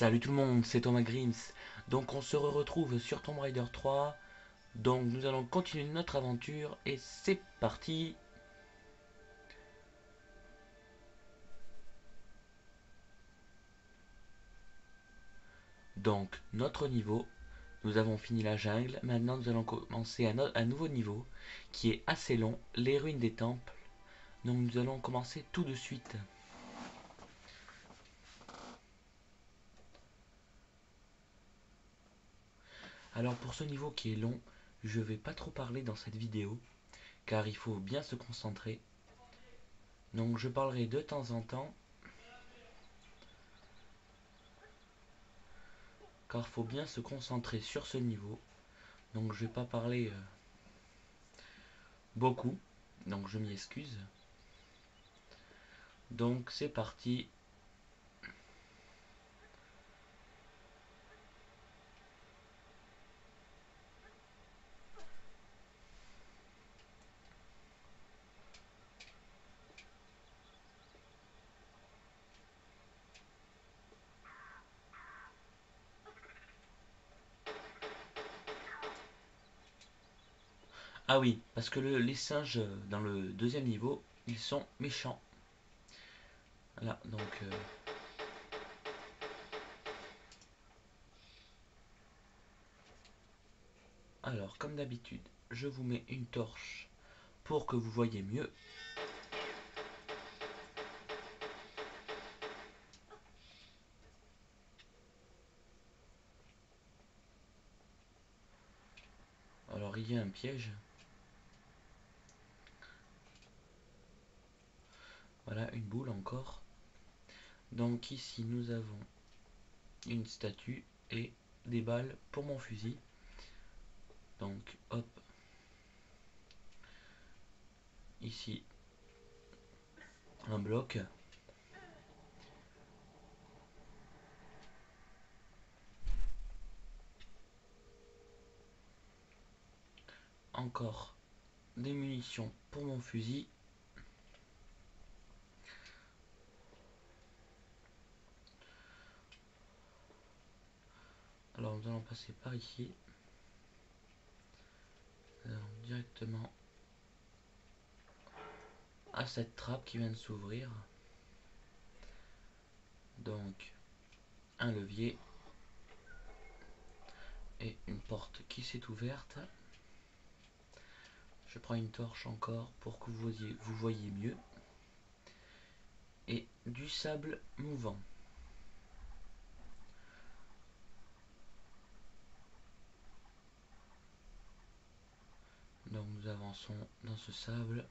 Salut tout le monde, c'est Thomas Grims. Donc on se retrouve sur Tomb Raider 3. Donc nous allons continuer notre aventure et c'est parti. Donc notre niveau, nous avons fini la jungle. Maintenant nous allons commencer un nouveau niveau qui est assez long, les ruines des temples. Donc nous allons commencer tout de suite. Alors pour ce niveau qui est long, je vais pas trop parler dans cette vidéo car il faut bien se concentrer. Donc je parlerai de temps en temps car il faut bien se concentrer sur ce niveau. Donc je vais pas parler beaucoup, donc je m'y excuse. Donc c'est parti. Ah oui, parce que les singes dans le deuxième niveau, ils sont méchants. Voilà, donc alors comme d'habitude, je vous mets une torche pour que vous voyez mieux. Alors il y a un piège. Voilà, une boule encore. Donc ici nous avons une statue et des balles pour mon fusil. Donc hop. Ici un bloc. Encore des munitions pour mon fusil. Alors nous allons passer par ici. Nous allons directement à cette trappe qui vient de s'ouvrir. Donc un levier et une porte qui s'est ouverte. Je prends une torche encore pour que vous voyez mieux. Et du sable mouvant. Donc nous avançons dans ce sable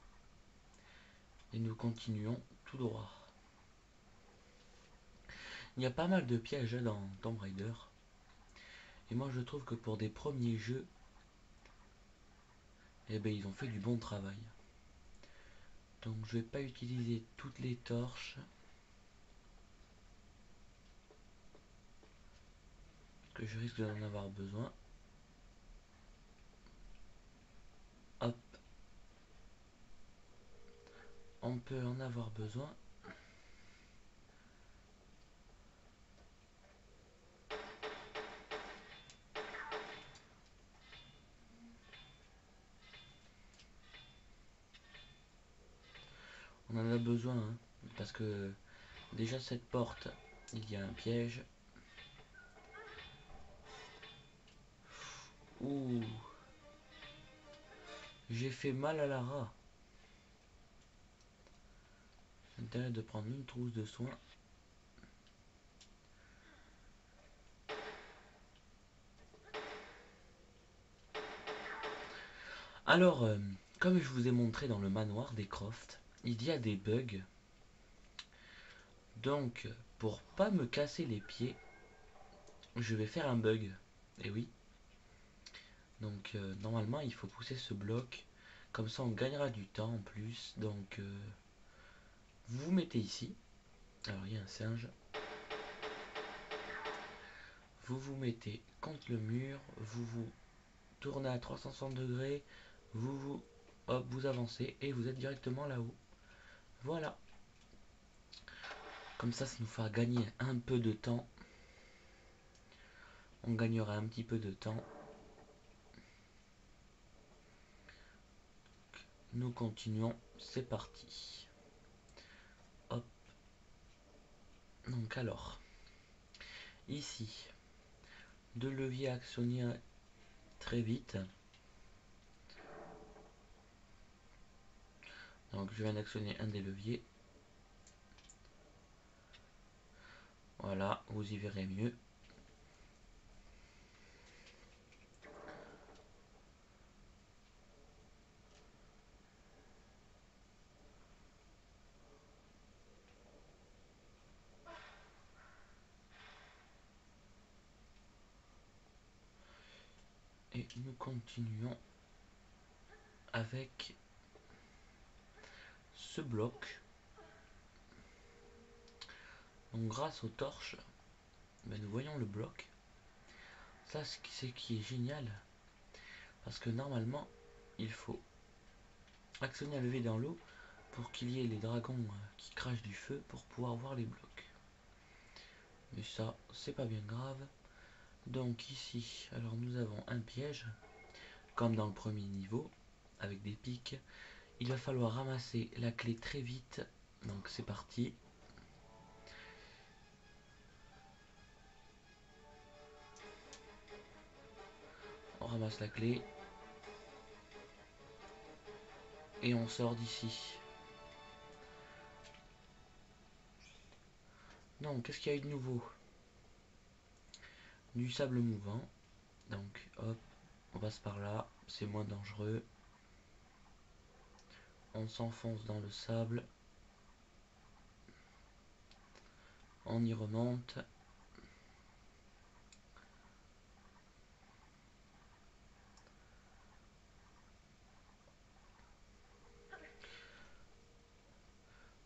et nous continuons tout droit. Il y a pas mal de pièges dans Tomb Raider. Et moi je trouve que pour des premiers jeux, eh ben, ils ont fait du bon travail. Donc je vais pas utiliser toutes les torches. Que je risque d'en avoir besoin. Hop. On peut en avoir besoin. On en a besoin, hein, parce que déjà cette porte, il y a un piège. Ouh. J'ai fait mal à Lara. J'ai intérêt de prendre une trousse de soins. Alors, comme je vous ai montré dans le manoir des Croft, il y a des bugs. Donc, pour pas me casser les pieds, je vais faire un bug. Et oui. Donc, normalement, il faut pousser ce bloc. Comme ça, on gagnera du temps en plus. Donc, vous vous mettez ici. Alors, il y a un singe. Vous vous mettez contre le mur. Vous vous tournez à 360 degrés. Hop, vous avancez et vous êtes directement là-haut. Voilà. Comme ça nous fera gagner un peu de temps. On gagnera un petit peu de temps. Nous continuons, c'est parti. Hop. Donc alors, ici, deux leviers actionnés très vite. Donc je viens d'actionner un des leviers. Voilà, vous y verrez mieux. Et nous continuons avec ce bloc. Donc grâce aux torches, ben, nous voyons le bloc. Ça, c'est qui est génial. Parce que normalement, il faut actionner un levier dans l'eau pour qu'il y ait les dragons qui crachent du feu pour pouvoir voir les blocs. Mais ça, c'est pas bien grave. Donc ici, alors nous avons un piège, comme dans le premier niveau, avec des pics. Il va falloir ramasser la clé très vite. Donc c'est parti. On ramasse la clé. Et on sort d'ici. Non, qu'est-ce qu'il y a eu de nouveau? Du sable mouvant. Donc hop, on passe par là. C'est moins dangereux. On s'enfonce dans le sable. On y remonte.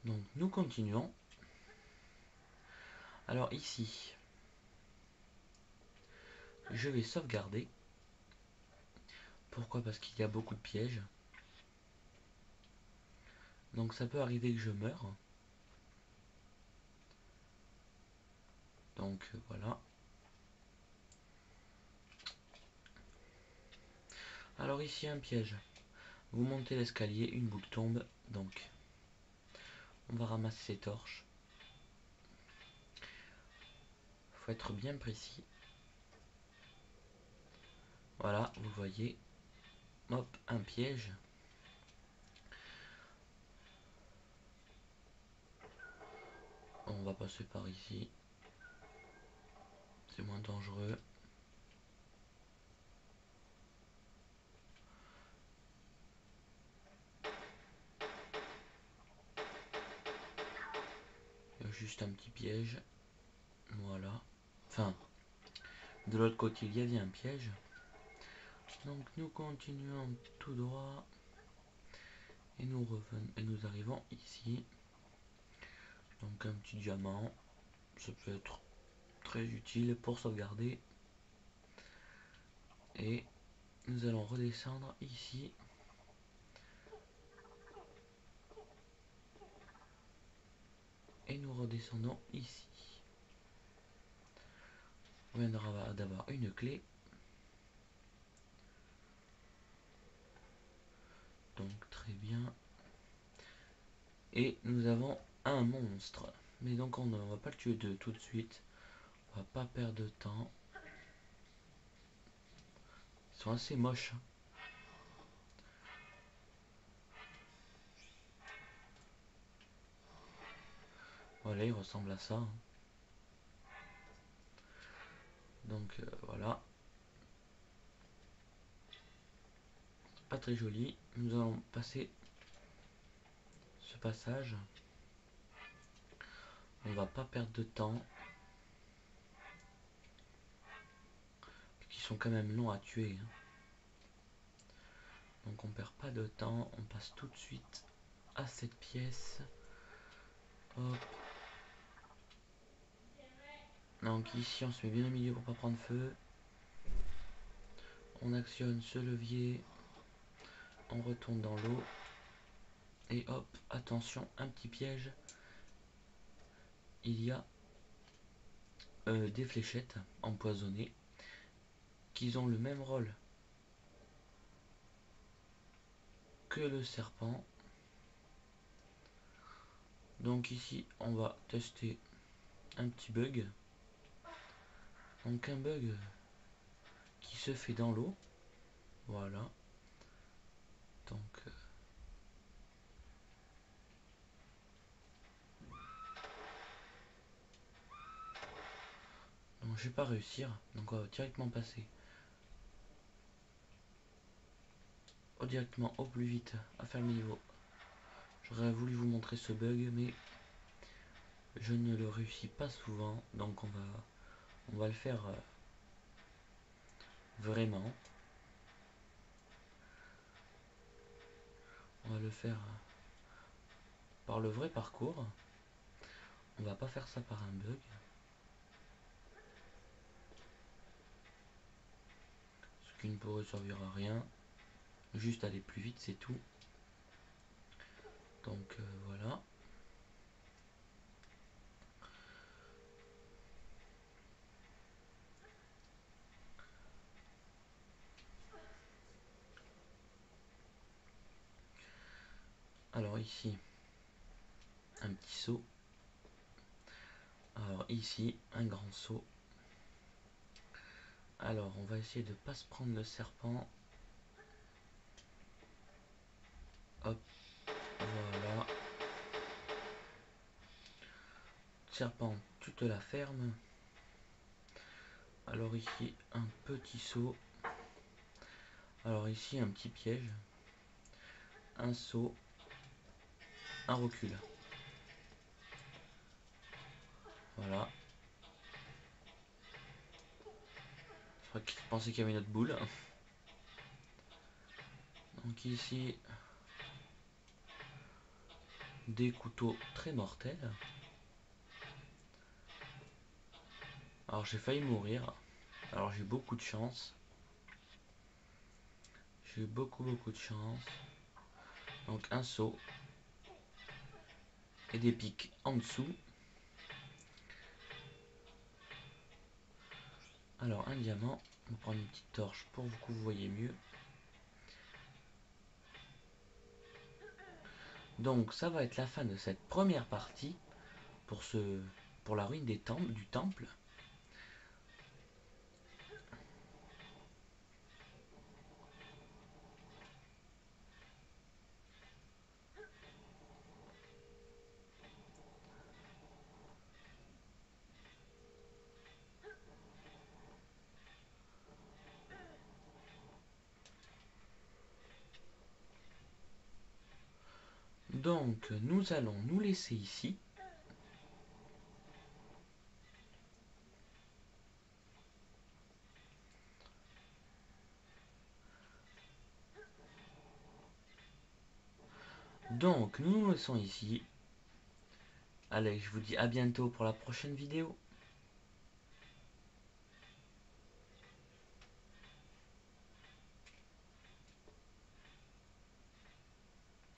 Donc nous continuons. Alors ici, je vais sauvegarder. Pourquoi? Parce qu'il y a beaucoup de pièges. Donc ça peut arriver que je meure. Donc voilà. Alors ici un piège. Vous montez l'escalier, une boule tombe. Donc on va ramasser ces torches. Faut être bien précis. Voilà, vous voyez. Hop, un piège. On va passer par ici. C'est moins dangereux. Il y a juste un petit piège. Voilà. Enfin, de l'autre côté, il y avait un piège. Donc nous continuons tout droit. Et nous revenons et nous arrivons ici. Donc un petit diamant. Ça peut être très utile pour sauvegarder. Et nous allons redescendre ici. Et nous redescendons ici. On viendra d'avoir une clé. Donc très bien. Et nous avons un monstre. Mais donc on ne va pas le tuer tout de suite. On va pas perdre de temps. Ils sont assez moches. Voilà, ils ressemblent à ça. Donc voilà. Pas très joli. Nous allons passer ce passage. On va pas perdre de temps. Qui sont quand même longs à tuer. Donc on perd pas de temps. On passe tout de suite à cette pièce. Hop. Donc ici on se met bien au milieu pour pas prendre feu. On actionne ce levier. On retourne dans l'eau. Et hop, attention, un petit piège. Il y a des fléchettes empoisonnées. qu'ils ont le même rôle que le serpent. Donc ici, on va tester un petit bug. Donc un bug qui se fait dans l'eau. Voilà. Donc je vais pas réussir. Donc on va directement passer directement au plus vite à faire le niveau. J'aurais voulu vous montrer ce bug, mais je ne le réussis pas souvent. Donc on va le faire vraiment. On va le faire par le vrai parcours. On va pas faire ça par un bug. Ce qui ne pourrait servir à rien. Juste aller plus vite, c'est tout. Donc voilà. Alors ici, un petit saut. Alors ici, un grand saut. Alors on va essayer de pas se prendre le serpent. Hop, voilà. Serpent, tu te la fermes. Alors ici, un petit saut. Alors ici, un petit piège. Un saut. Un recul. Voilà. Je pensais qu'il y avait une autre boule. Donc ici, des couteaux très mortels. Alors j'ai failli mourir. Alors j'ai eu beaucoup de chance. J'ai eu beaucoup de chance. Donc un saut. Et des pics en dessous. Alors un diamant. On va prendre une petite torche pour que vous voyez mieux. Donc ça va être la fin de cette première partie pour la ruine du temple. Donc nous allons nous laisser ici. Donc nous nous laissons ici. Allez, je vous dis à bientôt pour la prochaine vidéo.